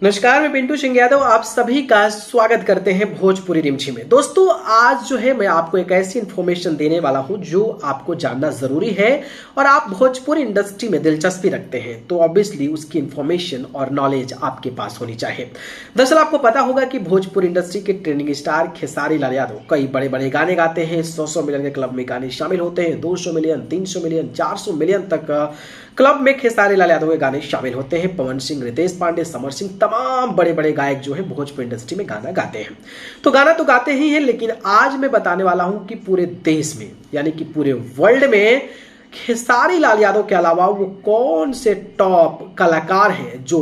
नमस्कार, मैं पिंटू सिंह यादव आप सभी का स्वागत करते हैं भोजपुरी रिमझिम में। दोस्तों, आज जो है मैं आपको एक ऐसी इन्फॉर्मेशन देने वाला हूं जो आपको जानना जरूरी है और आप भोजपुरी इंडस्ट्री में दिलचस्पी रखते हैं तो ऑब्वियसली उसकी इन्फॉर्मेशन और नॉलेज आपके पास होनी चाहिए। दरअसल आपको पता होगा कि भोजपुरी इंडस्ट्री के ट्रेंडिंग स्टार खेसारी लाल यादव कई बड़े बड़े गाने गाते हैं। 100 मिलियन के क्लब में गाने शामिल होते हैं। 200 मिलियन, 300 मिलियन, 400 मिलियन तक क्लब में खेसारी लाल यादव के गाने शामिल होते हैं। पवन सिंह, रितेश पांडे, समर सिंह, तमाम बड़े बड़े गायक जो है भोजपुरी इंडस्ट्री में गाना गाते हैं। तो गाना तो गाते ही हैं, लेकिन आज मैं बताने वाला हूं कि पूरे देश में यानी कि पूरे वर्ल्ड में खेसारी लाल यादव के अलावा वो कौन से टॉप कलाकार हैं जो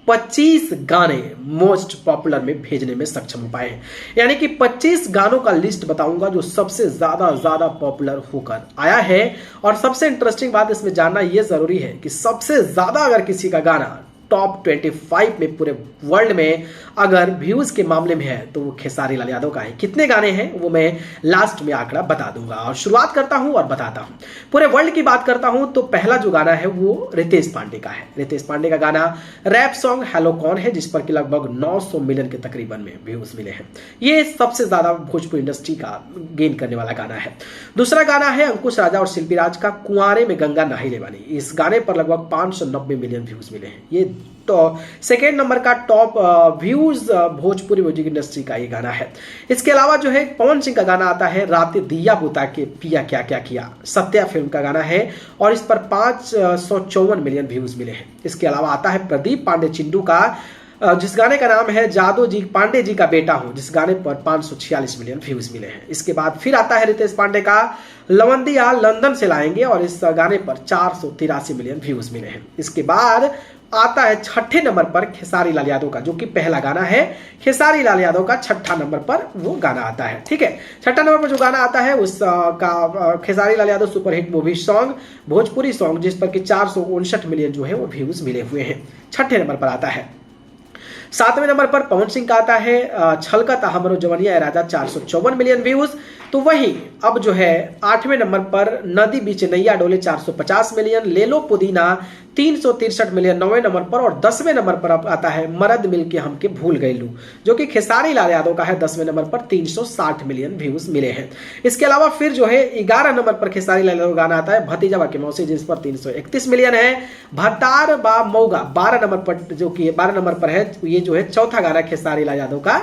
25 गाने मोस्ट पॉपुलर में भेजने में सक्षम हो पाए हैं। यानी कि 25 गानों का लिस्ट बताऊंगा जो सबसे ज्यादा पॉपुलर होकर आया है। और सबसे इंटरेस्टिंग बात इसमें जानना यह जरूरी है कि सबसे ज्यादा अगर किसी का गाना टॉप 25 में पूरे वर्ल्ड में अगर व्यूज के मामले में है तो वो खेसारी लाल यादव का है। कितने गाने हैं वो मैं लास्ट में आंकड़ा बता दूंगा। और शुरुआत करता हूं और बताता हूं। पूरे वर्ल्ड की बात करता हूं तो पहला जो गाना है वो रितेश पांडे का है। रितेश पांडे का गाना रैप सॉन्ग हेलो कौन है, जिस पर कि लगभग 900 मिलियन के तकरीबन में व्यूज मिले हैं। ये सबसे ज्यादा भोजपुरी इंडस्ट्री का गेन करने वाला गाना है। दूसरा गाना है अंकुश राजा और शिल्पी राज का कुंवारे में गंगा नहाई ले वाली। इस गाने पर लगभग 590 मिलियन व्यूज मिले हैं। ये तो सेकेंड नंबर का top views Bhojpuri music industry का ये गाना है। इसके अलावा जो है पवन सिंह का गाना आता है राते दिया बुता के पिया क्या क्या किया। सत्या फिल्म का गाना है और इस पर 554 मिलियन व्यूज मिले हैं। इसके अलावा आता है प्रदीप पांडे चिंटू का जिस गाने का नाम है जादू जी पांडे जी का बेटा हूं, जिस गाने पर 546 मिलियन व्यूज मिले हैं। इसके बाद फिर आता है रितेश पांडे का लवंदिया लंदन से लाएंगे और इस गाने पर 483 मिलियन व्यूज मिले हैं। इसके बाद आता है छठे नंबर पर खेसारी लाल यादव का, जो कि पहला गाना है खेसारी लाल यादव का। छठा नंबर पर वो गाना आता है। ठीक है, छठा नंबर पर जो गाना आता है उसका Khesari Lal Yadav superhit movie song Bhojpuri song, जिस पर कि 459 मिलियन जो है वो व्यूज मिले हुए हैं। छठे नंबर पर आता है। सातवें नंबर पर पवन सिंह का आता है छलकता हमरो जवनिया राजा, 454 मिलियन व्यूज। तो वही अब जो है 8वें नंबर पर नदी बीच नैया डोले, 450 मिलियन। ले लो पुदीना 363 मिलियन 9वें नंबर पर। और 10वें नंबर पर अब आता है मरद मिल के हमके भूल गई लू, जो कि खेसारी लाल यादव का है। 10वें नंबर पर 360 मिलियन व्यूज मिले हैं। इसके अलावा फिर जो है 11 नंबर पर खेसारी लाल यादव गाना आता है भतीजा के मौसी, जिस पर 331 मिलियन है। भतार बा मौगा 12 नंबर पर, जो कि 12 नंबर पर है। ये जो है चौथा गाना खेसारी लाल यादव का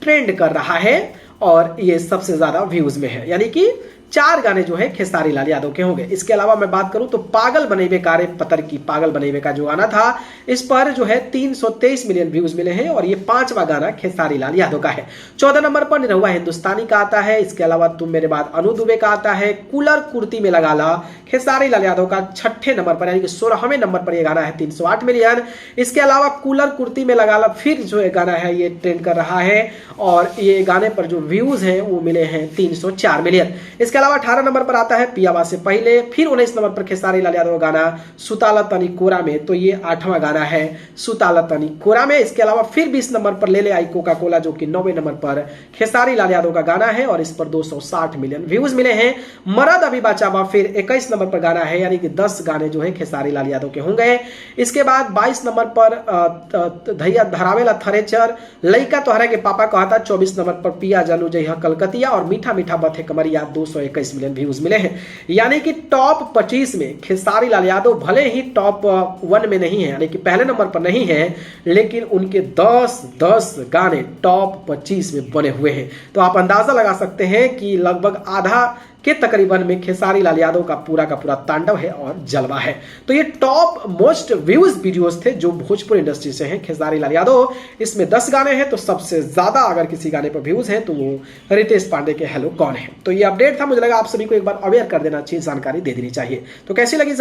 ट्रेंड कर रहा है और ये सबसे ज्यादा व्यूज में है। यानी कि 4 गाने जो है खेसारी लाल यादव के होंगे। इसके अलावा मैं बात करूं तो पागल बनेबे कारे पतर की पागल बनेबे का जो गाना था, इस पर जो है 323 मिलियन व्यूज मिले हैं और ये 5वां गाना खेसारी लाल यादव का है। 14 नंबर पर निरहुआ हिंदुस्तानी का आता है। इसके अलावा तुम मेरे बाद अनु दुबे का आता है। कूलर कुर्ती में लगा ला खेसारी लाल यादव का 6ठे नंबर पर, यानी कि 16वें नंबर पर यह गाना है, 308 मिलियन। इसके अलावा कूलर कुर्ती में लगा ला फिर जो है गाना है ये ट्रेंड कर रहा है और ये गाने पर जो व्यूज हैं वो मिले हैं 304 मिलियन। इसके अलावा 18 नंबर पर आता है पियावा से पहले। फिर 19 नंबर पर खेसारी लाल यादव गाना सुताला तनी कोरा में, तो ये 8वां गाना है सुताला तनी कोरा में। इसके अलावा फिर 20 नंबर पर ले ले आई कोका कोला, जो कि 9वें नंबर पर खेसारी लाल यादव का गाना है और इस पर 260 मिलियन व्यूज मिले हैं। मरद अभी बाचाबा फिर 21 नंबर पर गाना है, यानी कि 10 गाने जो है खेसारी लाल यादव के होंगे। इसके बाद 22 नंबर पर धैया धरावेला थरेचर लइका तोहरा के पापा कहता, 24 नंबर पर पिया जानू जय कलकतिया और मीठा मीठा बथे कमरिया, 221 मिलियन व्यूज मिले हैं। यानी कि टॉप 25 में खेसारी लाल यादव भले ही टॉप 1 में नहीं है, यानी कि पहले नंबर पर नहीं है, लेकिन उनके 10 गाने टॉप 25 में बने हुए हैं। तो आप अंदाजा लगा सकते हैं कि लगभग आधा के तकरीबन में खेसारी लाल यादव का पूरा तांडव है और जलवा है। तो ये टॉप मोस्ट व्यूज वीडियोस थे जो भोजपुरी इंडस्ट्री से हैं। खेसारी लाल यादव इसमें 10 गाने हैं, तो सबसे ज्यादा अगर किसी गाने पर व्यूज हैं तो वो रितेश पांडे के हेलो कौन है। तो ये अपडेट था, मुझे लगा आप सभी को एक बार अवेयर कर देना चाहिए, जानकारी दे देनी चाहिए। तो कैसी लगी